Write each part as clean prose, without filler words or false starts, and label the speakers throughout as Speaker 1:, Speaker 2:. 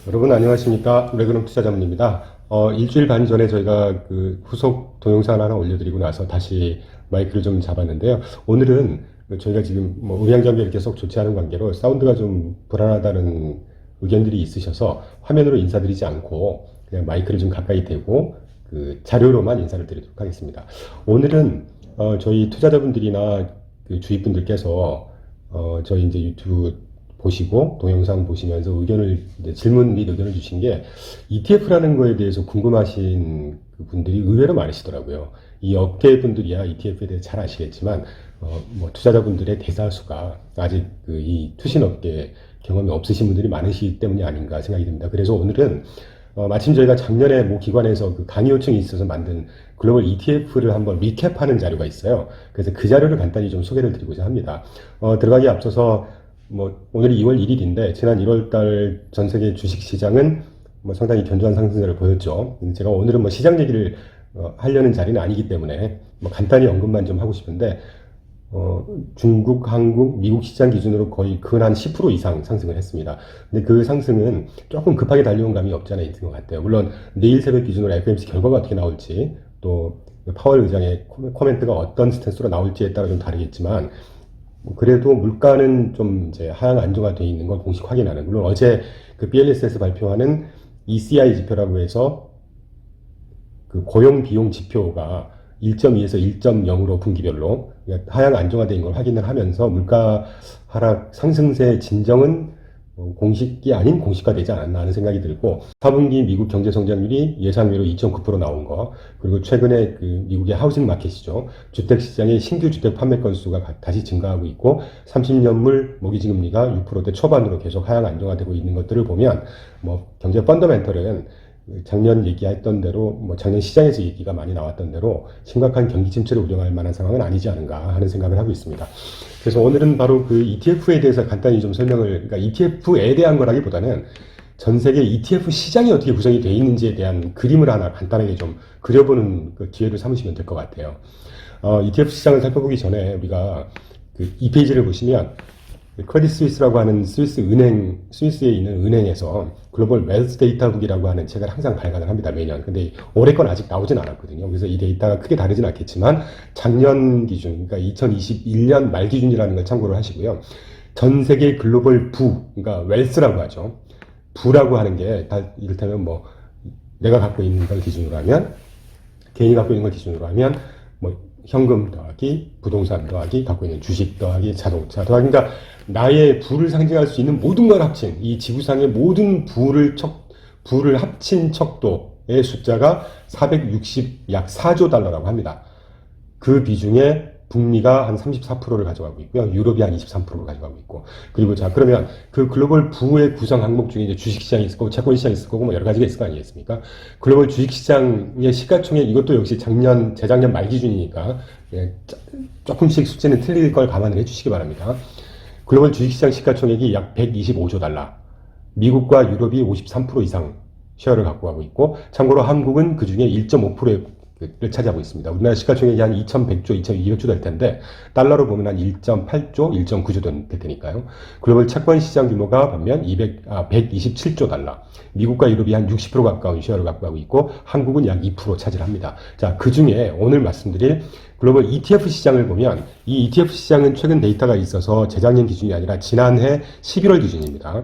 Speaker 1: 여러분 안녕하십니까. 레그룸 투자자문입니다. 일주일 반 전에 저희가 그 후속 동영상을 하나 올려드리고 나서 다시 마이크를 좀 잡았는데요. 오늘은 저희가 지금 뭐 음향장비 이렇게 썩 좋지 않은 관계로 사운드가 좀 불안하다는 의견들이 있으셔서 화면으로 인사드리지 않고 그냥 마이크를 좀 가까이 대고 그 자료로만 인사를 드리도록 하겠습니다. 오늘은 저희 투자자분들이나 그 주위분들께서 저희 이제 유튜브 보시고 동영상 보시면서 질문 및 의견을 주신 게 ETF라는 거에 대해서 궁금하신 분들이 의외로 많으시더라고요. 이 업계 분들이야 ETF에 대해 잘 아시겠지만 뭐 투자자분들의 대다수가 아직 이 투신업계 경험이 없으신 분들이 많으시기 때문이 아닌가 생각이 듭니다. 그래서 오늘은 마침 저희가 작년에 모 기관에서 그 강의 요청이 있어서 만든 글로벌 ETF를 한번 리캡하는 자료가 있어요. 그래서 그 자료를 간단히 좀 소개를 드리고자 합니다. 들어가기 앞서서 오늘이 2월 1일인데, 지난 1월달 전 세계 주식시장은 상당히 견조한 상승세를 보였죠. 제가 오늘은 시장 얘기를 하려는 자리는 아니기 때문에 간단히 언급만 좀 하고 싶은데, 중국, 한국, 미국 시장 기준으로 거의 근 10% 이상 상승을 했습니다. 근데 그 상승은 조금 급하게 달려온 감이 없지 않아 있는 것 같아요. 물론 내일 새벽 기준으로 FOMC 결과가 어떻게 나올지, 또 파월 의장의 코멘트가 어떤 스탠스로 나올지에 따라 좀 다르겠지만, 그래도 물가는 좀 이제 하향 안정화되어 있는 걸 공식 확인하는, 물론 어제 그 BLS에서 발표하는 ECI 지표라고 해서 그 고용 비용 지표가 1.2에서 1.0으로 분기별로 하향 안정화된 걸 확인을 하면서 물가 하락 상승세 진정은 공식이 아닌 공식화되지 않았나 하는 생각이 들고, 4분기 미국 경제 성장률이 예상외로 2.9% 나온 거, 그리고 최근에 그 미국의 하우징 마켓이죠. 주택 시장의 신규 주택 판매 건수가 다시 증가하고 있고, 30년물 모기지금리가 6%대 초반으로 계속 하향 안정화되고 있는 것들을 보면 경제 펀더멘털은 작년 얘기했던 대로 작년 시장에서 얘기가 많이 나왔던 대로 심각한 경기 침체를 우려할 만한 상황은 아니지 않은가 하는 생각을 하고 있습니다. 그래서 오늘은 바로 그 ETF에 대해서 간단히 좀 그러니까 ETF에 대한 거라기보다는 전 세계 ETF 시장이 어떻게 구성이 되어 있는지에 대한 그림을 하나 간단하게 좀 그려보는 그 기회를 삼으시면 될 것 같아요. ETF 시장을 살펴보기 전에 우리가 그 이 페이지를 보시면 크레딧 스위스라고 하는 스위스에 있는 은행에서 글로벌 웰스 데이터북이라고 하는 책을 항상 발간을 합니다, 매년. 근데 올해 건 아직 나오진 않았거든요. 그래서 이 데이터가 크게 다르진 않겠지만 작년 기준, 그러니까 2021년 말 기준이라는 걸 참고를 하시고요. 전 세계 글로벌 그러니까 웰스라고 하죠. 부라고 하는 게 다 이를테면 내가 갖고 있는 걸 기준으로 하면, 개인이 갖고 있는 걸 기준으로 하면 현금 더하기 부동산 더하기 갖고 있는 주식 더하기 자동차 더하기, 그러니까 나의 부를 상징할 수 있는 모든 걸 합친 이 지구상의 모든 부를 합친 척도의 숫자가 460약 4조 달러라고 합니다. 그 비중에 북미가 한 34%를 가져가고 있고요. 유럽이 한 23%를 가져가고 있고. 그리고 그러면 그 글로벌 부의 구성 항목 중에 이제 주식시장이 있을 거고, 채권시장이 있을 거고, 여러 가지가 있을 거 아니겠습니까? 글로벌 주식시장의 시가총액, 이것도 역시 재작년 말 기준이니까, 조금씩 숫자는 틀릴 걸 감안을 해주시기 바랍니다. 글로벌 주식시장 시가총액이 약 125조 달러. 미국과 유럽이 53% 이상 쉐어를 갖고 가고 있고, 참고로 한국은 그 중에 1.5%를 차지하고 있습니다. 우리나라 시가총액이 한 2,100조, 2,200조 될 텐데, 달러로 보면 한 1.8조, 1.9조 될 테니까요. 글로벌 채권 시장 규모가 반면 127조 달러. 미국과 유럽이 한 60% 가까운 쉐어를 갖고 가고 있고, 한국은 약 2% 차지를 합니다. 자, 그 중에 오늘 말씀드릴 글로벌 ETF 시장을 보면, 이 ETF 시장은 최근 데이터가 있어서 재작년 기준이 아니라 지난해 11월 기준입니다.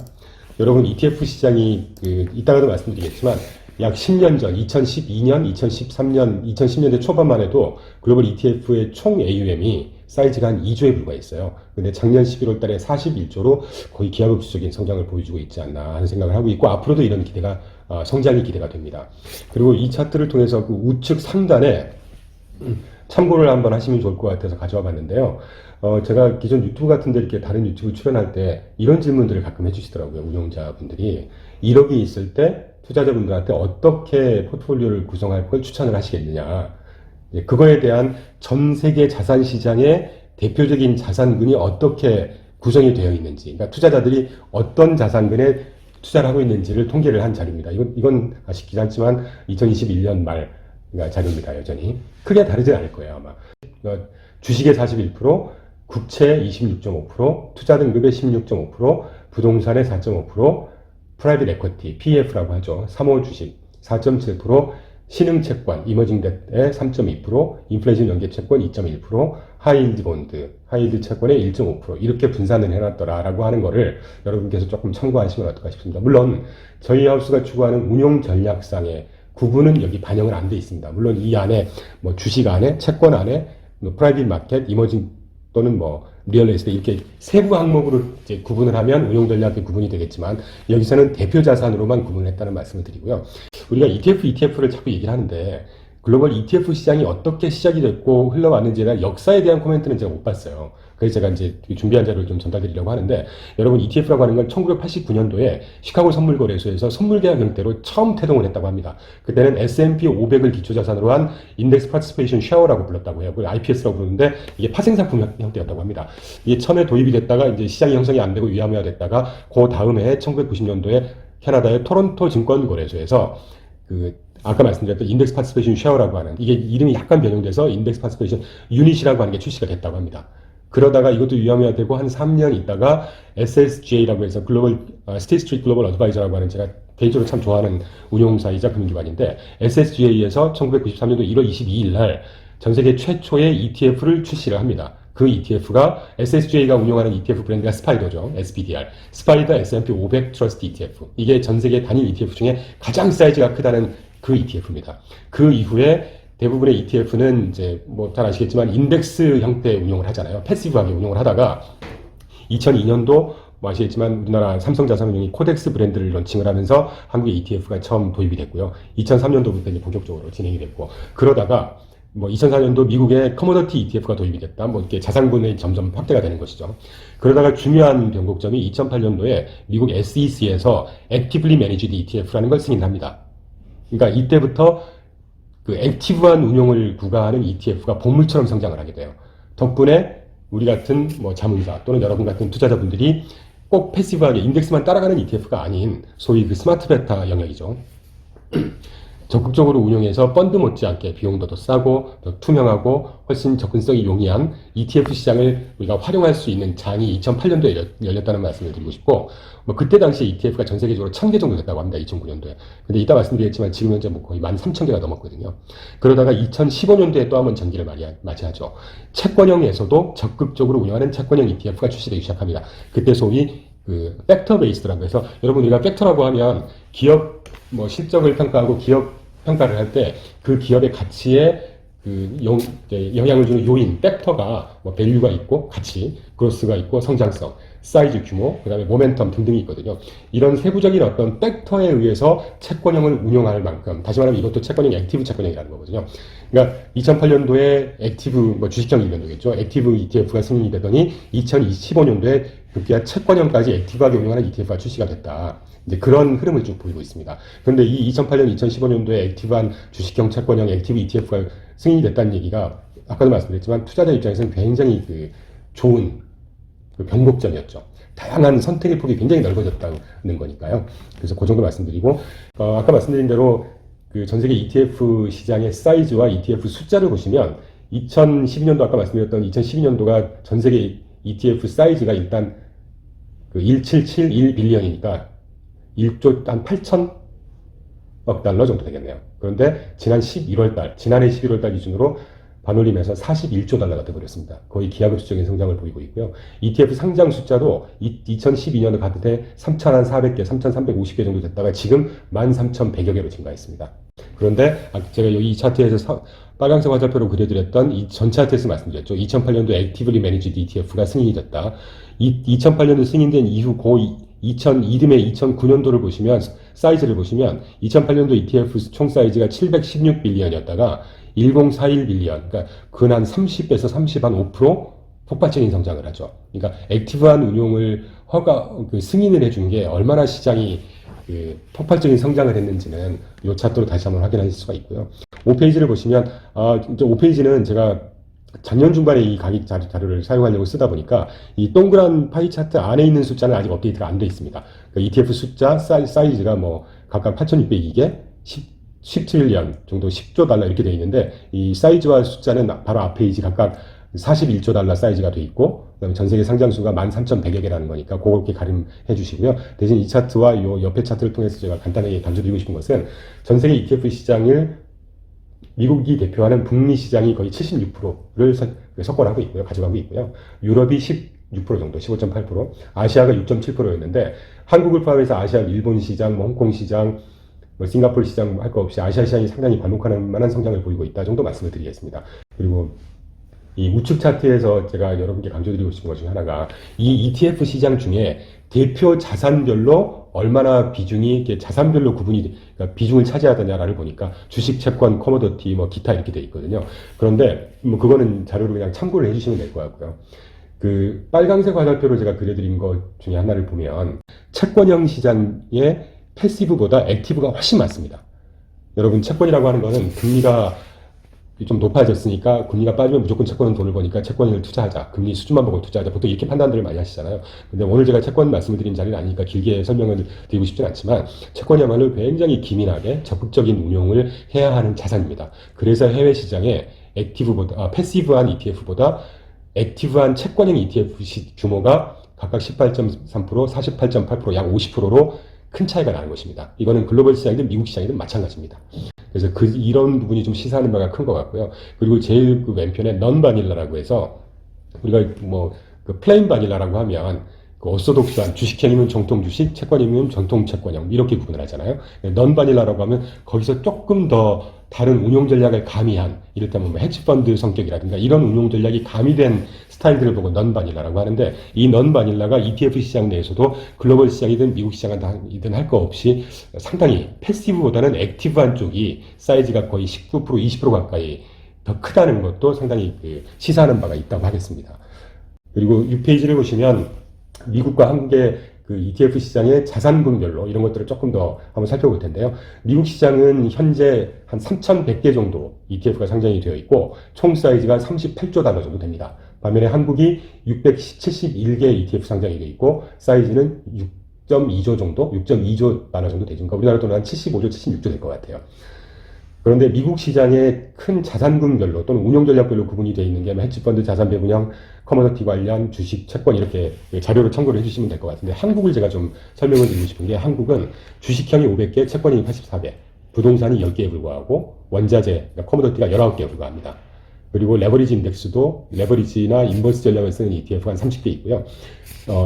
Speaker 1: 여러분, ETF 시장이 이따가도 말씀드리겠지만, 약 10년 전, 2012년, 2013년, 2010년대 초반만 해도 글로벌 ETF의 총 AUM이 사이즈가 한 2조에 불과했어요. 근데 작년 11월 달에 41조로 거의 기하급수적인 성장을 보여주고 있지 않나 하는 생각을 하고 있고, 앞으로도 이런 성장이 기대가 됩니다. 그리고 이 차트를 통해서 그 우측 상단에 참고를 한번 하시면 좋을 것 같아서 가져와 봤는데요. 제가 기존 유튜브 같은데 이렇게 다른 유튜브 출연할 때 이런 질문들을 가끔 해주시더라고요. 운용자분들이 1억이 있을 때 투자자분들한테 어떻게 포트폴리오를 구성할 걸 추천을 하시겠느냐. 그거에 대한 전 세계 자산 시장의 대표적인 자산군이 어떻게 구성이 되어 있는지, 그러니까 투자자들이 어떤 자산군에 투자를 하고 있는지를 통계를 한 자료입니다. 이건 아쉽지 않지만 2021년 말 자료입니다. 여전히 크게 다르진 않을 거예요, 아마. 주식의 41%, 국채 26.5%, 투자 등급의 16.5%, 부동산의 4.5%, 프라이빗 에쿼티, PEF라고 하죠. 3호 주식 4.7%, 신흥 채권, 이머징 뎃의 3.2%, 인플레이션 연계 채권 2.1%, 하이힐드 본드, 하이힐드 채권의 1.5% 이렇게 분산을 해놨더라라고 하는 거를 여러분께서 조금 참고하시면 어떨까 싶습니다. 물론 저희 하우스가 추구하는 운용 전략상의 구분은 여기 반영을 안 돼 있습니다. 물론 이 안에 뭐 주식 안에, 채권 안에, 뭐 프라이빗 마켓, 이머징 또는 뭐 리얼 에스테이트 이렇게 세부 항목으로 이제 구분을 하면 운용 전략이 구분이 되겠지만 여기서는 대표 자산으로만 구분을 했다는 말씀을 드리고요. 우리가 ETF를 자꾸 얘기를 하는데 글로벌 ETF 시장이 어떻게 시작이 됐고 흘러왔는지에 대한 역사에 대한 코멘트는 제가 못 봤어요. 그래서 제가 이제 준비한 자료를 좀 전달드리려고 하는데 여러분 ETF라고 하는 건 1989년도에 시카고 선물거래소에서 선물계약 형태로 처음 태동을 했다고 합니다. 그때는 S&P 500을 기초자산으로 한 인덱스 파티시페이션 쉐어라고 불렀다고 해요. IPS라고 부르는데 이게 파생상품 형태였다고 합니다. 이게 처음에 도입이 됐다가 이제 시장이 형성이 안 되고 위험해됐다가 그 다음에 1990년도에 캐나다의 토론토 증권거래소에서 아까 말씀드렸던 인덱스 파티시페이션 쉐어라고 하는 이게 이름이 약간 변형돼서 인덱스 파티시페이션 유닛이라고 하는 게 출시가 됐다고 합니다. 그러다가 이것도 위험해되고 한 3년 있다가 SSGA라고 해서 글로벌 스테이트 스트리트 글로벌 어드바이저라고 하는 제가 개인적으로 참 좋아하는 운용사이자 금융기관인데 SSGA에서 1993년도 1월 22일 날 전 세계 최초의 ETF를 출시를 합니다. 그 ETF가 SSGA가 운영하는 ETF 브랜드가 스파이더죠. SPDR. 스파이더 S&P 500 트러스트 ETF. 이게 전 세계 단일 ETF 중에 가장 사이즈가 크다는 그 ETF입니다. 그 이후에 대부분의 ETF는 이제 뭐 잘 아시겠지만 인덱스 형태의 운용을 하잖아요. 패시브하게 운용을 하다가 2002년도 뭐 아시겠지만 우리나라 삼성자산운용이 코덱스 브랜드를 런칭을 하면서 한국의 ETF가 처음 도입이 됐고요. 2003년도부터 이제 본격적으로 진행이 됐고 그러다가 뭐 2004년도 미국의 커모더티 ETF가 도입이 됐다. 뭐 이렇게 자산분이 점점 확대가 되는 것이죠. 그러다가 중요한 변곡점이 2008년도에 미국 SEC에서 Actively Managed ETF라는 걸 승인합니다. 그러니까 이때부터 그 액티브한 운용을 구가하는 ETF가 보물처럼 성장을 하게 돼요. 덕분에 우리 같은 뭐 자문사 또는 여러분 같은 투자자분들이 꼭 패시브하게 인덱스만 따라가는 ETF가 아닌 소위 그 스마트 베타 영역이죠. 적극적으로 운용해서 펀드 못지않게 비용도 더 싸고 더 투명하고 훨씬 접근성이 용이한 ETF 시장을 우리가 활용할 수 있는 장이 2008년도에 열렸다는 말씀을 드리고 싶고 뭐 그때 당시에 ETF가 전 세계적으로 1000개 정도 됐다고 합니다. 2009년도에. 근데 이따 말씀드리겠지만 지금 현재 뭐 거의 13,000개가 넘었거든요. 그러다가 2015년도에 또 한번 전기를 맞이하죠. 채권형에서도 적극적으로 운영하는 채권형 ETF가 출시되기 시작합니다. 그때 소위 그 팩터 베이스라고 해서 여러분 우리가 팩터라고 하면 기업 뭐 실적을 평가하고 기업 평가를 할 때 그 기업의 가치에 영향을 주는 요인, 팩터가 뭐 밸류가 있고 가치, 그로스가 있고 성장성, 사이즈 규모, 그 다음에 모멘텀 등등이 있거든요. 이런 세부적인 어떤 팩터에 의해서 채권형을 운용할 만큼, 다시 말하면 이것도 채권형, 액티브 채권형이라는 거거든요. 그러니까 2008년도에 액티브, 뭐 주식형 이변도겠죠. 액티브 ETF가 승인이 되더니 2015년도에 급기야 채권형까지 액티브하게 운용하는 ETF가 출시가 됐다. 이제 그런 흐름을 쭉 보이고 있습니다. 그런데 이 2008년, 2015년도에 액티브한 주식형, 채권형, 액티브 ETF가 승인이 됐다는 얘기가 아까도 말씀드렸지만 투자자 입장에서는 굉장히 좋은 변곡점이었죠. 다양한 선택의 폭이 굉장히 넓어졌다는 거니까요. 그래서 그 정도 말씀드리고 아까 말씀드린 대로 그 전 세계 ETF 시장의 사이즈와 ETF 숫자를 보시면 2012년도 아까 말씀드렸던 2012년도가 전 세계 ETF 사이즈가 일단 1771빌리언이니까 1조 한 8천억 달러 정도 되겠네요. 그런데 지난해 11월달 기준으로 반올림해서 41조 달러가 되어버렸습니다. 거의 기하급수적인 성장을 보이고 있고요. ETF 상장 숫자도 2012년에 봤을 때 3,400개, 3,350개 정도 됐다가 지금 13,100여 개로 증가했습니다. 그런데 제가 여기 이 차트에서 빨간색 화살표로 그려드렸던 이 전 차트에서 말씀드렸죠. 2008년도 Actively Managed ETF가 승인이 됐다. 2008년도 승인된 이후 이듬해 2009년도를 보시면 사이즈를 보시면 2008년도 ETF 총 사이즈가 716빌리언이었다가 1041빌리언, 그러니까 근한 30에서 30한5% 폭발적인 성장을 하죠. 그러니까 액티브한 운용을 승인을 해준 게 얼마나 시장이 폭발적인 성장을 했는지는 이 차트로 다시 한번 확인하실 수가 있고요. 5페이지를 보시면 5페이지는 제가 작년 중반에 이 강의 자료를 사용하려고 쓰다 보니까 이 동그란 파이 차트 안에 있는 숫자는 아직 업데이트가 안 돼 있습니다. 그러니까 ETF 숫자, 사이즈가 뭐 각각 8,602개, 17년 정도 10조 달러 이렇게 되어 있는데 이 사이즈와 숫자는 바로 앞 페이지 각각 41조 달러 사이즈가 돼 있고, 그다음에 전 세계 상장수가 13,100여 개라는 거니까 그렇게 가림해 주시고요. 대신 이 차트와 요 옆에 차트를 통해서 제가 간단하게 강조드리고 싶은 것은 전 세계 ETF 시장을 미국이 대표하는 북미 시장이 거의 76%를 석권하고 있고요. 가져가고 있고요. 유럽이 16% 정도, 15.8%, 아시아가 6.7%였는데 한국을 포함해서 아시아, 일본 시장, 홍콩 시장, 싱가포르 시장 할 거 없이 아시아 시장이 상당히 반복하는 만한 성장을 보이고 있다 정도 말씀을 드리겠습니다. 그리고 이 우측 차트에서 제가 여러분께 강조드리고 싶은 것 중에 하나가 이 ETF 시장 중에 대표 자산별로 얼마나 비중이 이렇게 자산별로 구분이 그러니까 비중을 차지하느냐를 보니까 주식, 채권, 커머더티, 기타 이렇게 돼 있거든요. 그런데 그거는 자료로 그냥 참고를 해주시면 될 것 같고요. 그 빨강색 화살표로 제가 그려드린 것 중에 하나를 보면 채권형 시장의 패시브보다 액티브가 훨씬 많습니다. 여러분 채권이라고 하는 거는 금리가 좀 높아졌으니까 금리가 빠지면 무조건 채권은 돈을 버니까 채권을 투자하자. 금리 수준만 보고 투자하자. 보통 이렇게 판단들을 많이 하시잖아요. 근데 오늘 제가 채권 말씀을 드린 자리는 아니니까 길게 설명을 드리고 싶진 않지만 채권이야말로 굉장히 기민하게 적극적인 운용을 해야 하는 자산입니다. 그래서 해외 시장에 액티브보다 패시브한 ETF보다 액티브한 채권형 ETF 규모가 각각 18.3%, 48.8%, 약 50%로 큰 차이가 나는 것입니다. 이거는 글로벌 시장이든 미국 시장이든 마찬가지입니다. 그래서 이런 부분이 좀 시사하는 바가 큰 것 같고요. 그리고 제일 그 왼편에 넌 바닐라라고 해서 우리가 그 플레인 바닐라라고 하면 그 오소독스한 주식형이면 정통 주식, 채권이면 전통 채권형 이렇게 구분을 하잖아요. 넌 바닐라라고 하면 거기서 조금 더 다른 운용 전략을 가미한 이를테면 헤지펀드 성격이라든가 이런 운용 전략이 가미된 스타일들을 보고 넌 바닐라라고 하는데 이 넌 바닐라가 ETF 시장 내에서도 글로벌 시장이든 미국 시장이든 할 거 없이 상당히 패시브보다는 액티브한 쪽이 사이즈가 거의 19%, 20% 가까이 더 크다는 것도 상당히 시사하는 바가 있다고 하겠습니다. 그리고 이 페이지를 보시면 미국과 한국의 그 ETF 시장의 자산군별로 이런 것들을 조금 더 한번 살펴볼 텐데요. 미국 시장은 현재 한 3,100개 정도 ETF가 상장이 되어 있고 총 사이즈가 38조 달러 정도 됩니다. 반면에 한국이 671개 ETF 상장이 되어 있고 사이즈는 6.2조 정도, 6.2조 달러 정도 되죠. 그러니까 우리나라 돈은 한 75조, 76조 될 것 같아요. 그런데 미국 시장의 큰 자산군별로 또는 운용 전략별로 구분이 되어 있는 게 헤지펀드, 자산 배분형, 커머더티 관련, 주식, 채권 이렇게 자료로 참고를 해주시면 될 것 같은데 한국을 제가 좀 설명을 드리고 싶은 게 한국은 주식형이 500개, 채권이 84개, 부동산이 10개에 불과하고 원자재, 그러니까 커머더티가 19개에 불과합니다. 그리고 레버리지 인덱스도 레버리지나 인버스 전략을 쓰는 ETF가 한 30개 있고요.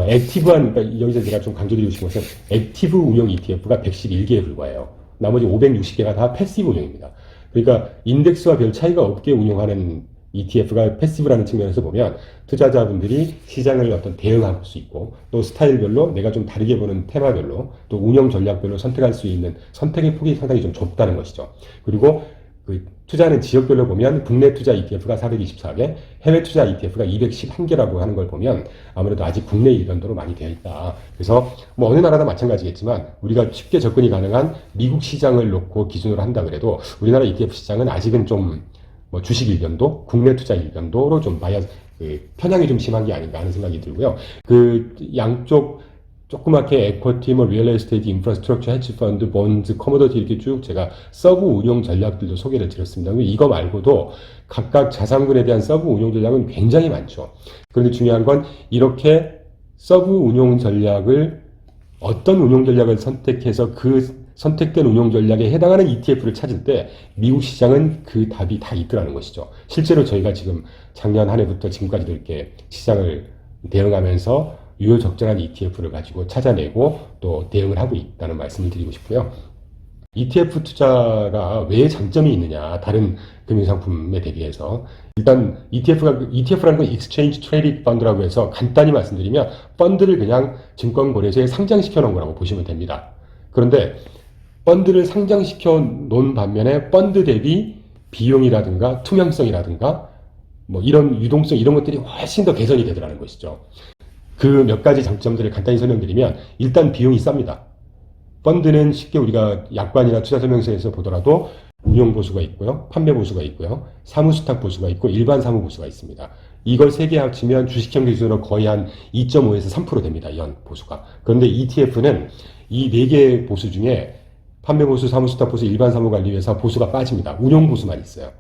Speaker 1: 액티브한, 그러니까 여기서 제가 좀 강조드리고 싶은 것은 액티브 운용 ETF가 111개에 불과해요. 나머지 560개가 다 패시브 운용입니다. 그러니까 인덱스와 별 차이가 없게 운용하는 ETF가 패시브라는 측면에서 보면 투자자분들이 시장을 어떤 대응할 수 있고 또 스타일별로 내가 좀 다르게 보는 테마별로 또 운영 전략별로 선택할 수 있는 선택의 폭이 상당히 좀 좁다는 것이죠. 그리고 그 투자하는 지역별로 보면 국내 투자 ETF가 424개, 해외 투자 ETF가 211개라고 하는 걸 보면 아무래도 아직 국내 일변도로 많이 되어 있다. 그래서 어느 나라나 마찬가지겠지만 우리가 쉽게 접근이 가능한 미국 시장을 놓고 기준으로 한다 그래도 우리나라 ETF 시장은 아직은 좀 주식 일변도, 국내 투자 일변도로 좀 편향이 좀 심한 게 아닌가 하는 생각이 들고요. 그 양쪽 조그맣게 에쿼티, 리얼 에스테이트, 인프라스트럭처, 헤지펀드, 본즈, 커머더티 이렇게 쭉 제가 서브 운용 전략들도 소개를 드렸습니다. 이거 말고도 각각 자산군에 대한 서브 운용 전략은 굉장히 많죠. 그런데 중요한 건 이렇게 서브 운용 전략을 어떤 운용 전략을 선택해서 그 선택된 운용 전략에 해당하는 ETF를 찾을 때 미국 시장은 그 답이 다 있더라는 것이죠. 실제로 저희가 지금 작년 한 해부터 지금까지도 이렇게 시장을 대응하면서 유효적절한 ETF를 가지고 찾아내고 또 대응을 하고 있다는 말씀을 드리고 싶고요. ETF 투자가 왜 장점이 있느냐, 다른 금융상품에 대비해서. 일단 ETF라는 건 Exchange Traded Fund라고 해서 간단히 말씀드리면 펀드를 그냥 증권거래소에 상장시켜 놓은 거라고 보시면 됩니다. 그런데 펀드를 상장시켜 놓은 반면에 펀드 대비 비용이라든가 투명성이라든가 이런 유동성 이런 것들이 훨씬 더 개선이 되더라는 것이죠. 그 몇 가지 장점들을 간단히 설명드리면 일단 비용이 쌉니다. 펀드는 쉽게 우리가 약관이나 투자설명서에서 보더라도 운용보수가 있고요. 판매보수가 있고요. 사무수탁 보수가 있고 일반 사무보수가 있습니다. 이걸 세 개 합치면 주식형 기준으로 거의 한 2.5에서 3% 됩니다. 연 보수가. 그런데 ETF는 이 네 개 보수 중에 판매보수, 사무수탁 보수, 일반 사무관리회사 보수가 빠집니다. 운용보수만 있어요.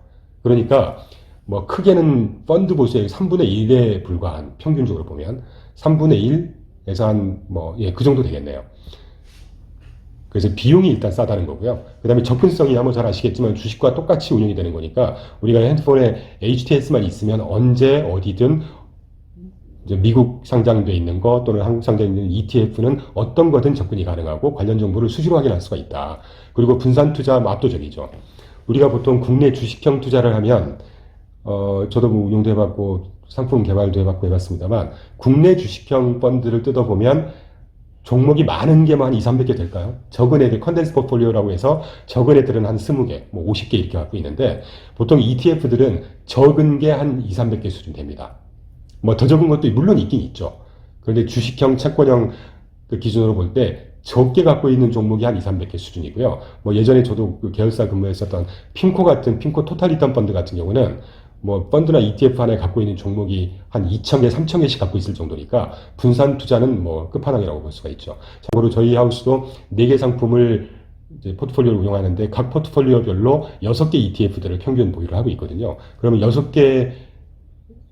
Speaker 1: 그러니까 뭐 크게는 펀드 보수의 3분의 1에 불과한, 평균적으로 보면 3분의 1에서 한 뭐 그 정도 되겠네요. 그래서 비용이 일단 싸다는 거고요. 그 다음에 접근성이야 뭐 잘 아시겠지만 주식과 똑같이 운영이 되는 거니까 우리가 핸드폰에 HTS만 있으면 언제 어디든 이제 미국 상장돼 있는 거 또는 한국 상장돼 있는 ETF는 어떤 거든 접근이 가능하고 관련 정보를 수시로 확인할 수가 있다. 그리고 분산 투자 압도적이죠. 우리가 보통 국내 주식형 투자를 하면 저도 뭐 운용도 해봤고 상품 개발도 해봤고 해봤습니다만 국내 주식형 펀드를 뜯어보면 종목이 많은 게만 한 2, 300개 될까요? 적은 애들, 컨덴스 포트폴리오라고 해서 적은 애들은 한 20개, 뭐 50개 이렇게 갖고 있는데 보통 ETF들은 적은 게 한 2, 300개 수준 됩니다. 뭐 더 적은 것도 물론 있긴 있죠. 그런데 주식형, 채권형 그 기준으로 볼 때 적게 갖고 있는 종목이 한 2, 300개 수준이고요. 뭐 예전에 저도 그 계열사 근무했었던 핀코 같은, 핀코 토탈 리턴 펀드 같은 경우는 뭐 펀드나 ETF 하나에 갖고 있는 종목이 한 2,000개, 3,000개씩 갖고 있을 정도니까 분산 투자는 뭐 끝판왕이라고 볼 수가 있죠. 참고로 저희 하우스도 4개 상품을 이제 포트폴리오를 운영하는데 각 포트폴리오별로 6개 ETF들을 평균 보유를 하고 있거든요. 그러면 6개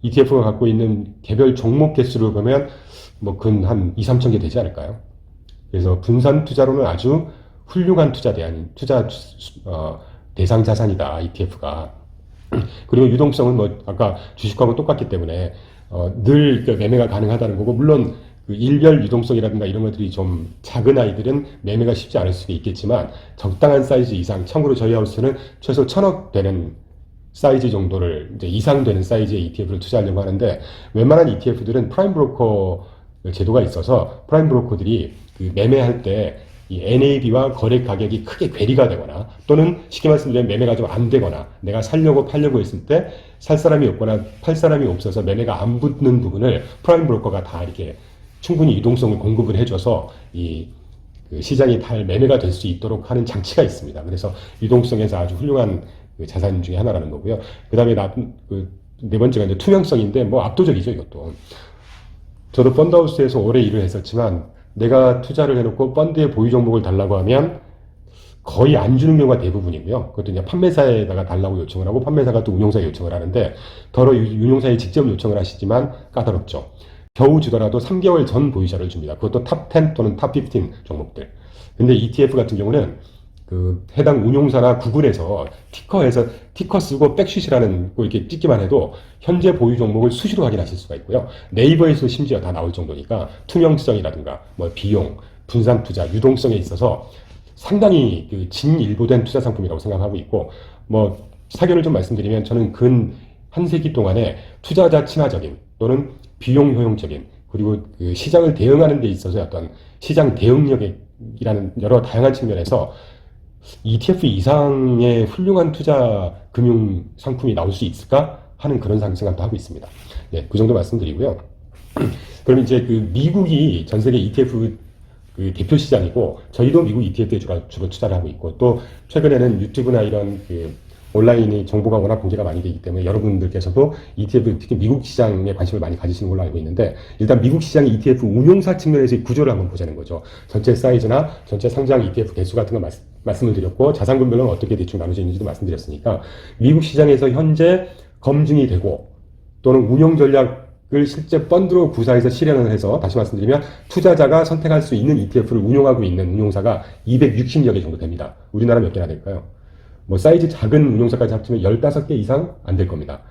Speaker 1: ETF가 갖고 있는 개별 종목 개수를 보면 뭐 근 한 2, 3천 개 되지 않을까요? 그래서 분산 투자로는 아주 훌륭한 투자 대상 자산이다, ETF가. 그리고 유동성은 뭐 아까 주식하고 똑같기 때문에 늘 매매가 가능하다는 거고, 물론 그 일별 유동성이라든가 이런 것들이 좀 작은 아이들은 매매가 쉽지 않을 수도 있겠지만 적당한 사이즈 이상, 참고로 저희 하우스는 최소 1,000억 되는 사이즈 정도를 이제 이상 되는 사이즈의 ETF를 투자하려고 하는데, 웬만한 ETF들은 프라임 브로커 제도가 있어서 프라임 브로커들이 그 매매할 때 이 NAV와 거래 가격이 크게 괴리가 되거나 또는 쉽게 말씀드리면 매매가 좀 안 되거나 내가 살려고 팔려고 했을 때 살 사람이 없거나 팔 사람이 없어서 매매가 안 붙는 부분을 프라임 브로커가 다 이렇게 충분히 유동성을 공급을 해줘서 그 시장이 달 매매가 될 수 있도록 하는 장치가 있습니다. 그래서 유동성에서 아주 훌륭한 그 자산 중에 하나라는 거고요. 그 다음에 네 번째가 이제 투명성인데 뭐 압도적이죠, 이것도. 저도 펀드하우스에서 오래 일을 했었지만 내가 투자를 해놓고 펀드의 보유 종목을 달라고 하면 거의 안 주는 경우가 대부분이고요. 그것도 이제 판매사에다가 달라고 요청을 하고 판매사가 또 운용사에 요청을 하는데 더러 운용사에 직접 요청을 하시지만 까다롭죠. 겨우 주더라도 3개월 전 보유자를 줍니다. 그것도 탑 10 또는 탑 15 종목들. 근데 ETF 같은 경우는 그 해당 운용사나 구글에서 티커 쓰고 백sheet이라는 거 이렇게 찍기만 해도 현재 보유 종목을 수시로 확인하실 수가 있고요. 네이버에서 심지어 다 나올 정도니까 투명성이라든가 뭐 비용, 분산 투자, 유동성에 있어서 상당히 그 진일보된 투자 상품이라고 생각하고 있고, 뭐 사견을 좀 말씀드리면 저는 근 한 세기 동안에 투자자 친화적인 또는 비용 효용적인 그리고 그 시장을 대응하는 데 있어서 어떤 시장 대응력이라는 여러 다양한 측면에서 ETF 이상의 훌륭한 투자 금융 상품이 나올 수 있을까 하는 그런 생각도 하고 있습니다. 네, 그 정도 말씀드리고요. 그럼 이제 그 미국이 전 세계 ETF 그 대표 시장이고 저희도 미국 ETF에 주로 투자를 하고 있고, 또 최근에는 유튜브나 이런 그 온라인의 정보가 워낙 공개가 많이 되기 때문에 여러분들께서도 ETF, 특히 미국 시장에 관심을 많이 가지시는 걸로 알고 있는데, 일단 미국 시장의 ETF 운용사 측면에서의 구조를 한번 보자는 거죠. 전체 사이즈나 전체 상장 ETF 개수 같은 거 말씀을 드렸고, 자산군별로는 어떻게 대충 나눠져 있는지도 말씀드렸으니까, 미국 시장에서 현재 검증이 되고 또는 운용 전략을 실제 펀드로 구사해서 실현을 해서, 다시 말씀드리면 투자자가 선택할 수 있는 ETF를 운용하고 있는 운용사가 260여 개 정도 됩니다. 우리나라 몇 개나 될까요? 뭐 사이즈 작은 운용사까지 합치면 15개 이상 안 될 겁니다.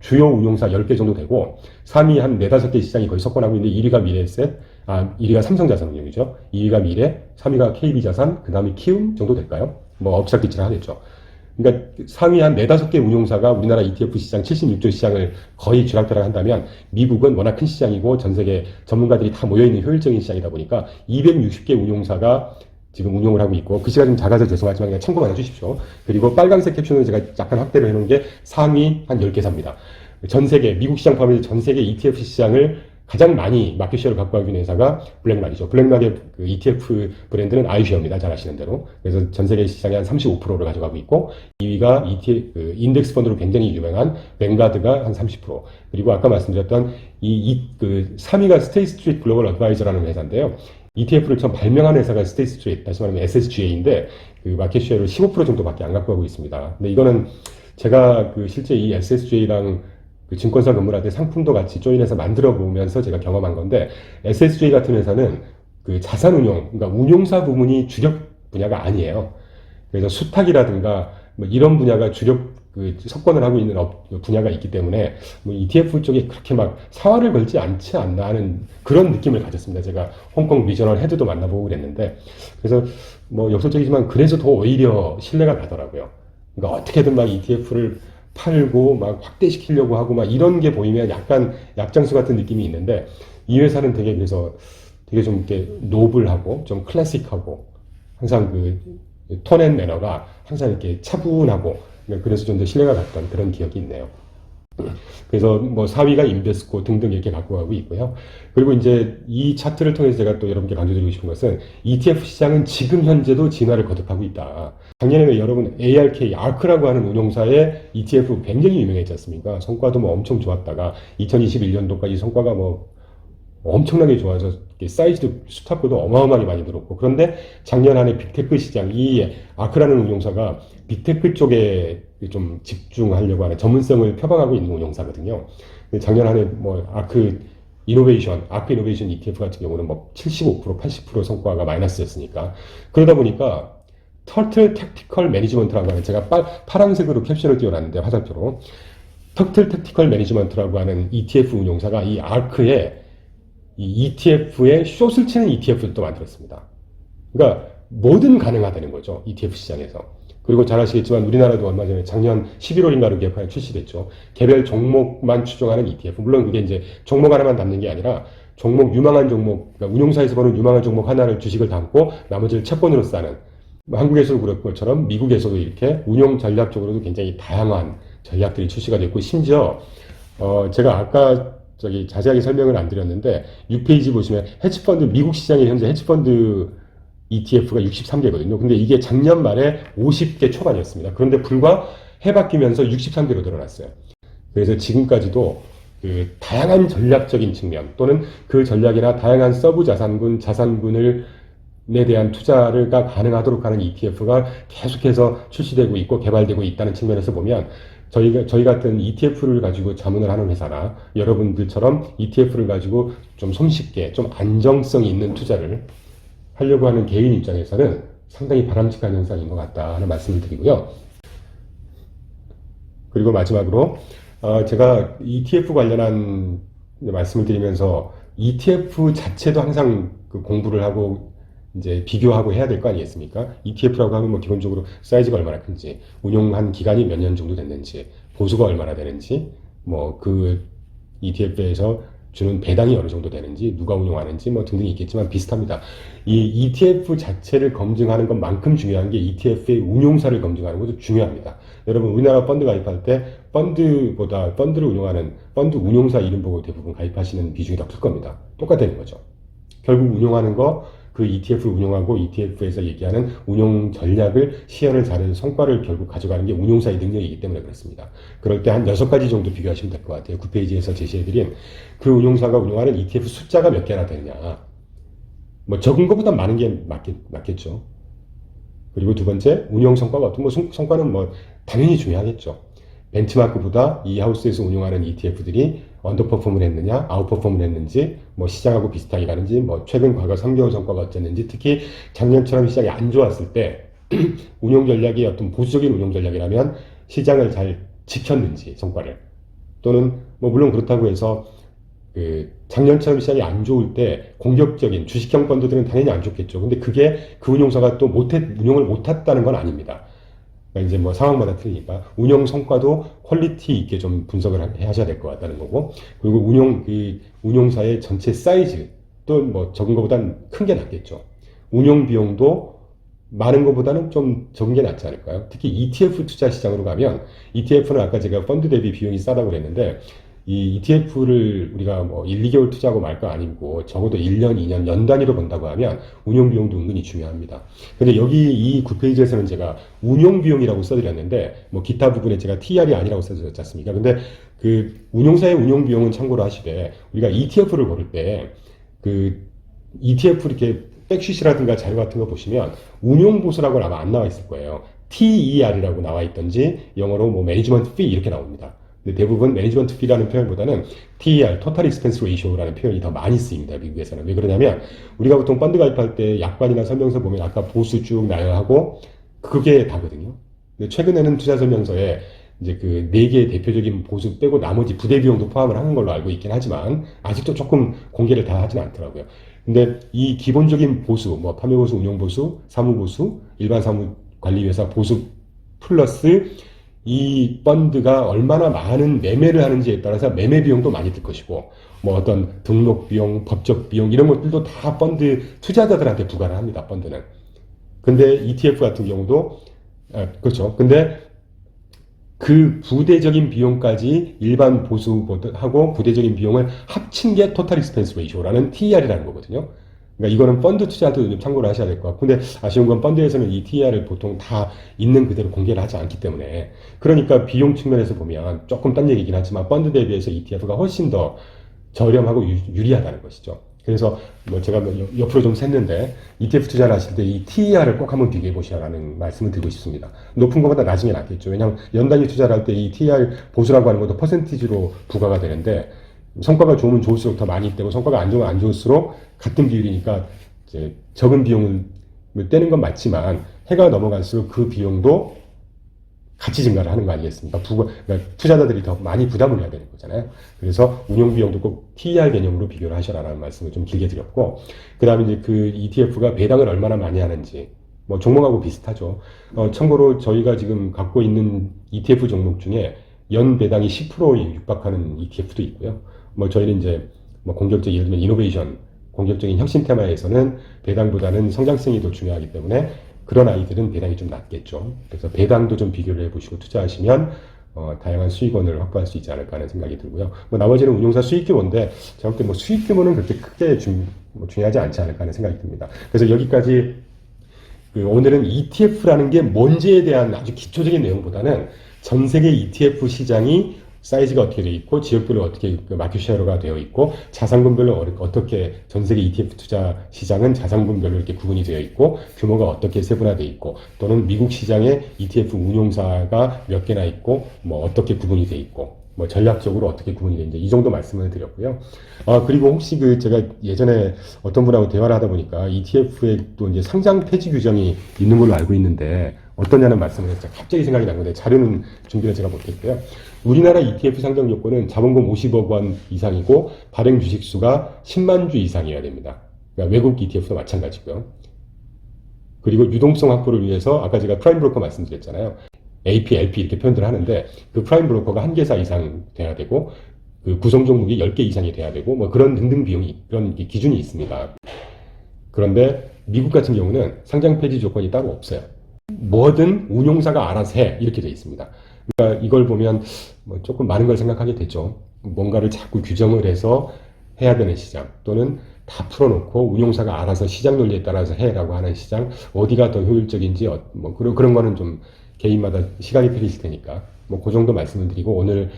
Speaker 1: 주요 운용사 10개 정도 되고, 3위 한 4, 5개 시장이 거의 석권하고 있는데 1위가 미래에셋, 1위가 삼성자산운용이죠. 2위가 미래, 3위가 KB자산, 그 다음에 키움 정도 될까요? 뭐 엎치락뒤치락 하겠죠. 그러니까 상위 한 4, 5개 운용사가 우리나라 ETF 시장 76조 시장을 거의 쥐락펴락 한다면, 미국은 워낙 큰 시장이고 전 세계 전문가들이 다 모여있는 효율적인 시장이다 보니까 260개 운용사가 지금 운용을 하고 있고, 글씨가 좀 작아서 죄송하지만 그냥 참고만 해주십시오. 그리고 빨간색 캡션을 제가 약간 확대를 해놓은 게 상위 한 10개사입니다. 전 세계, 미국 시장 포함해서 전 세계 ETF 시장을 가장 많이 마켓쉐어를 갖고 가고 있는 회사가 블랙락이죠. 블랙락의 그 ETF 브랜드는 아이쉐어입니다. 잘 아시는 대로. 그래서 전 세계 시장의 한 35%를 가져가고 있고, 2위가 ETF, 인덱스 펀드로 굉장히 유명한 뱅가드가 한 30%. 그리고 아까 말씀드렸던 3위가 스테이 스트리트 글로벌 어드바이저라는 회사인데요. ETF를 처음 발명한 회사가 스테이 스트리트, 다시 말하면 SSGA인데, 그 마켓쉐어를 15% 정도밖에 안 갖고 가고 있습니다. 근데 이거는 제가 그 실제 이 SSJ랑 그 증권사 근무할 때 상품도 같이 조인해서 만들어 보면서 제가 경험한 건데, SSJ 같은 회사는 그 자산 운용, 그러니까 운용사 부문이 주력 분야가 아니에요. 그래서 수탁이라든가 뭐 이런 분야가 주력 그 석권을 하고 있는 분야가 있기 때문에 뭐 ETF 쪽에 그렇게 막 사활을 걸지 않지 않나 하는 그런 느낌을 가졌습니다. 제가 홍콩 리저널 헤드도 만나보고 그랬는데, 그래서 뭐 역설적이지만 그래서 더 오히려 신뢰가 가더라고요. 그러니까 어떻게든 막 ETF를 팔고 막 확대시키려고 하고 막 이런 게 보이면 약간 약장수 같은 느낌이 있는데, 이 회사는 되게 그래서 되게 좀 이렇게 노블하고 좀 클래식하고 항상 그 톤앤 매너가 항상 이렇게 차분하고, 그래서 좀 더 신뢰가 갔던 그런 기억이 있네요. 그래서 뭐 4위가 인베스코 등등 이렇게 갖고 가고 있고요. 그리고 이제 이 차트를 통해서 제가 또 여러분께 강조드리고 싶은 것은 ETF 시장은 지금 현재도 진화를 거듭하고 있다. 작년에 여러분 ARK, 아크라고 하는 운용사의 ETF 굉장히 유명했지 않습니까? 성과도 뭐 엄청 좋았다가 2021년도까지 성과가 뭐 엄청나게 좋아서 사이즈도 수탁고도 어마어마하게 많이 늘었고, 그런데 작년 한 해 빅테크 시장, 이 아크라는 운용사가 빅테크 쪽에 좀 집중하려고 하는 전문성을 표방하고 있는 운용사거든요. 작년 한 해 뭐 아크 이노베이션 ETF 같은 경우는 뭐 75%, 80% 성과가 마이너스였으니까. 그러다 보니까 터틀 택티컬 매니지먼트라고 하는, 제가 파란색으로 캡션을 띄워놨는데 화살표로, 터틀 택티컬 매니지먼트라고 하는 ETF 운용사가 이 아크에 이 ETF에 숏을 치는 ETF를 또 만들었습니다. 그러니까 뭐든 가능하다는 거죠, ETF 시장에서. 그리고 잘 아시겠지만 우리나라도 얼마 전에 작년 11월인가로 개파에 출시됐죠. 개별 종목만 추종하는 ETF. 물론 그게 이제 종목 하나만 담는 게 아니라 종목, 유망한 종목, 그러니까 운용사에서 보는 유망한 종목 하나를 주식을 담고 나머지를 채권으로 싸는, 한국에서도 그럴 것처럼 미국에서도 이렇게 운용 전략적으로도 굉장히 다양한 전략들이 출시가 됐고, 심지어 제가 아까 자세하게 설명을 안 드렸는데 6페이지 보시면 헤지펀드, 미국 시장에 현재 헤지펀드 ETF가 63개거든요. 근데 이게 작년 말에 50개 초반이었습니다. 그런데 불과 해 바뀌면서 63개로 늘어났어요. 그래서 지금까지도 그 다양한 전략적인 측면 또는 그 전략이나 다양한 서브 자산군에 대한 투자가 가능하도록 하는 ETF가 계속해서 출시되고 있고 개발되고 있다는 측면에서 보면, 저희 같은 ETF를 가지고 자문을 하는 회사나 여러분들처럼 ETF를 가지고 좀 손쉽게 좀 안정성 있는 투자를 하려고 하는 개인 입장에서는 상당히 바람직한 현상인 것 같다 하는 말씀을 드리고요. 그리고 마지막으로 제가 ETF 관련한 말씀을 드리면서 ETF 자체도 항상 그 공부를 하고 이제 비교하고 해야 될 거 아니겠습니까? ETF라고 하면 뭐 기본적으로 사이즈가 얼마나 큰지, 운용한 기간이 몇 년 정도 됐는지, 보수가 얼마나 되는지, 뭐 그 ETF에서 주는 배당이 어느 정도 되는지, 누가 운용하는지 뭐 등등이 있겠지만 비슷합니다. 이 ETF 자체를 검증하는 것만큼 중요한 게 ETF의 운용사를 검증하는 것도 중요합니다. 여러분 우리나라 펀드 가입할 때 펀드보다 펀드를 운용하는 펀드 운용사 이름 보고 대부분 가입하시는 비중이 더 클 겁니다. 똑같다는 거죠. 결국 운용하는 거, 그 ETF를 운용하고 ETF에서 얘기하는 운용 전략을 시연을 잘해서 성과를 결국 가져가는 게 운용사의 능력이기 때문에 그렇습니다. 그럴 때 한 6가지 정도 비교하시면 될 것 같아요. 9페이지에서 제시해드린 그 운용사가 운용하는 ETF 숫자가 몇 개나 되느냐. 뭐 적은 것보다 많은 게 맞겠죠. 그리고 두 번째, 운용 성과가 어떤, 뭐 성과는 뭐 당연히 중요하겠죠. 벤치마크보다 이 하우스에서 운용하는 ETF들이 언더퍼폼을 했느냐, 아웃퍼폼을 했는지, 뭐 시장하고 비슷하게 가는지, 뭐 최근 과거 3개월 성과가 어쨌는지, 특히 작년처럼 시장이 안 좋았을 때 운용 전략이 어떤 보수적인 운용 전략이라면 시장을 잘 지켰는지 성과를, 또는 뭐 물론 그렇다고 해서 그 작년처럼 시장이 안 좋을 때 공격적인 주식형 펀드들은 당연히 안 좋겠죠. 근데 그게 그 운용사가 또 운용을 못했다는 건 아닙니다. 그러니까 이제 뭐 상황마다 틀리니까 운용 성과도 퀄리티 있게 좀 분석을 하셔야 될 것 같다는 거고, 그리고 운용사의 전체 사이즈 또 뭐 적은 것보다는 큰 게 낫겠죠. 운용 비용도 많은 것보다는 좀 적은 게 낫지 않을까요? 특히 ETF 투자 시장으로 가면, ETF는 아까 제가 펀드 대비 비용이 싸다고 그랬는데, 이 ETF를 우리가 뭐 1, 2개월 투자하고 말 거 아니고 적어도 1년, 2년, 연 단위로 본다고 하면 운용 비용도 은근히 중요합니다. 근데 여기 이 9페이지에서는 제가 운용 비용이라고 써드렸는데, 뭐 기타 부분에 제가 TR이 아니라고 써드렸지 않습니까? 근데 그 운용사의 운용 비용은 참고로 하시되, 우리가 ETF를 고를 때 그 ETF 이렇게 백시트라든가 자료 같은 거 보시면 운용 보수라고는 아마 안 나와 있을 거예요. TER이라고 나와 있던지 영어로 뭐 매니지먼트 피 이렇게 나옵니다. 근데 대부분 매니지먼트 피라는 표현보다는 TER, 토탈 익스펜스 레이쇼라는 표현이 더 많이 쓰입니다. 미국에서는. 왜 그러냐면 우리가 보통 펀드 가입할 때 약관이나 설명서 보면 아까 보수 쭉 나열하고 그게 다거든요. 근데 최근에는 투자 설명서에 이제 그 네 개의 대표적인 보수 빼고 나머지 부대 비용도 포함을 하는 걸로 알고 있긴 하지만 아직도 조금 공개를 다 하진 않더라고요. 근데 이 기본적인 보수, 뭐 판매 보수, 운용 보수, 사무 보수, 일반 사무 관리회사 보수 플러스 이 펀드가 얼마나 많은 매매를 하는지에 따라서 매매 비용도 많이 들 것이고, 뭐 어떤 등록 비용, 법적 비용 이런 것들도 다 펀드 투자자들한테 부과를 합니다. 펀드는. 근데 ETF 같은 경우도 그렇죠. 근데 그 부대적인 비용까지 일반 보수하고 부대적인 비용을 합친 게 토탈 익스펜스 레이쇼라는 TER이라는 거거든요. 그러니까 이거는 펀드 투자할 때도 좀 참고를 하셔야 될 것 같고, 근데 아쉬운 건 펀드에서는 이 TER을 보통 다 있는 그대로 공개를 하지 않기 때문에, 그러니까 비용 측면에서 보면 조금 딴 얘기긴 하지만 펀드 대비해서 ETF가 훨씬 더 저렴하고 유리하다는 것이죠. 그래서 뭐 제가 옆으로 좀 샜는데 ETF 투자를 하실 때 이 TER을 꼭 한번 비교해 보시라는 말씀을 드리고 싶습니다. 높은 것보다 낮은 게 낫겠죠. 왜냐하면 연단위 투자를 할 때 이 TER 보수라고 하는 것도 퍼센티지로 부과가 되는데, 성과가 좋으면 좋을수록 더 많이 떼고 성과가 안 좋으면 안 좋을수록 같은 비율이니까 이제 적은 비용을 떼는 건 맞지만 해가 넘어갈수록 그 비용도 같이 증가를 하는 거 아니겠습니까? 그러니까 투자자들이 더 많이 부담을 해야 되는 거잖아요. 그래서 운용 비용도 꼭 TER 개념으로 비교를 하셔라라는 말씀을 좀 길게 드렸고, 그 다음에 이제 그 ETF가 배당을 얼마나 많이 하는지, 뭐 종목하고 비슷하죠. 참고로 저희가 지금 갖고 있는 ETF 종목 중에 연 배당이 10%에 육박하는 ETF도 있고요. 뭐 저희는 이제 뭐 공격적, 예를 들면 이노베이션, 공격적인 혁신 테마에서는 배당보다는 성장성이 더 중요하기 때문에 그런 아이들은 배당이 좀 낮겠죠. 그래서 배당도 좀 비교를 해보시고 투자하시면 다양한 수익원을 확보할 수 있지 않을까 하는 생각이 들고요. 뭐 나머지는 운용사 수익 규모인데 제가 볼 때 뭐 수익 규모는 그렇게 크게 중요하지 않지 않을까 하는 생각이 듭니다. 그래서 여기까지 오늘은 ETF라는 게 뭔지에 대한 아주 기초적인 내용보다는 전 세계 ETF 시장이 사이즈가 어떻게 되어 있고 지역별로 어떻게 마켓 쉐어가 되어 있고 자산군별로 어떻게 전 세계 ETF 투자 시장은 자산군별로 이렇게 구분이 되어 있고 규모가 어떻게 세분화되어 있고 또는 미국 시장에 ETF 운용사가 몇 개나 있고 뭐 어떻게 구분이 되어 있고 뭐 전략적으로 어떻게 구분이 되는지 이 정도 말씀을 드렸고요. 그리고 혹시 제가 예전에 어떤 분하고 대화를 하다 보니까 ETF에 또 이제 상장 폐지 규정이 있는 걸로 알고 있는데 어떠냐는 말씀을 했죠. 갑자기 생각이 난 건데 자료는 준비를 제가 못했고요. 우리나라 ETF 상장 요건은 자본금 50억 원 이상이고 발행 주식 수가 10만 주 이상이어야 됩니다. 그러니까 외국 ETF도 마찬가지고요. 그리고 유동성 확보를 위해서 아까 제가 프라임 브로커 말씀드렸잖아요. AP, LP 이렇게 표현들을 하는데 그 프라임 브로커가 한 개사 이상 돼야 되고 그 구성 종목이 10개 이상이 돼야 되고 뭐 그런 등등 비용이 그런 기준이 있습니다. 그런데 미국 같은 경우는 상장 폐지 조건이 따로 없어요. 뭐든 운용사가 알아서 해 이렇게 돼 있습니다. 그러니까 이걸 보면 뭐 조금 많은 걸 생각하게 되죠. 뭔가를 자꾸 규정을 해서 해야 되는 시장 또는 다 풀어놓고 운용사가 알아서 시장 논리에 따라서 해라고 하는 시장 어디가 더 효율적인지 뭐 그런 거는 좀 개인마다 시간이 틀리실 테니까 뭐 그 정도 말씀을 드리고 오늘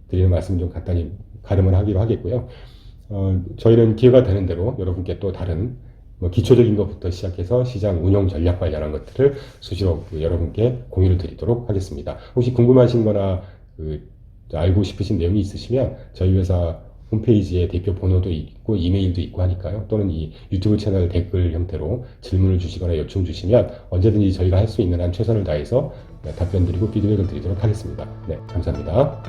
Speaker 1: 드리는 말씀 좀 간단히 가름을 하기로 하겠고요. 저희는 기회가 되는 대로 여러분께 또 다른 뭐 기초적인 것부터 시작해서 시장 운영 전략 관련한 것들을 수시로 여러분께 공유를 드리도록 하겠습니다. 혹시 궁금하신 거나 알고 싶으신 내용이 있으시면 저희 회사 홈페이지에 대표 번호도 있고 이메일도 있고 하니까요. 또는 이 유튜브 채널 댓글 형태로 질문을 주시거나 요청 주시면 언제든지 저희가 할 수 있는 한 최선을 다해서 답변 드리고 피드백을 드리도록 하겠습니다. 네, 감사합니다.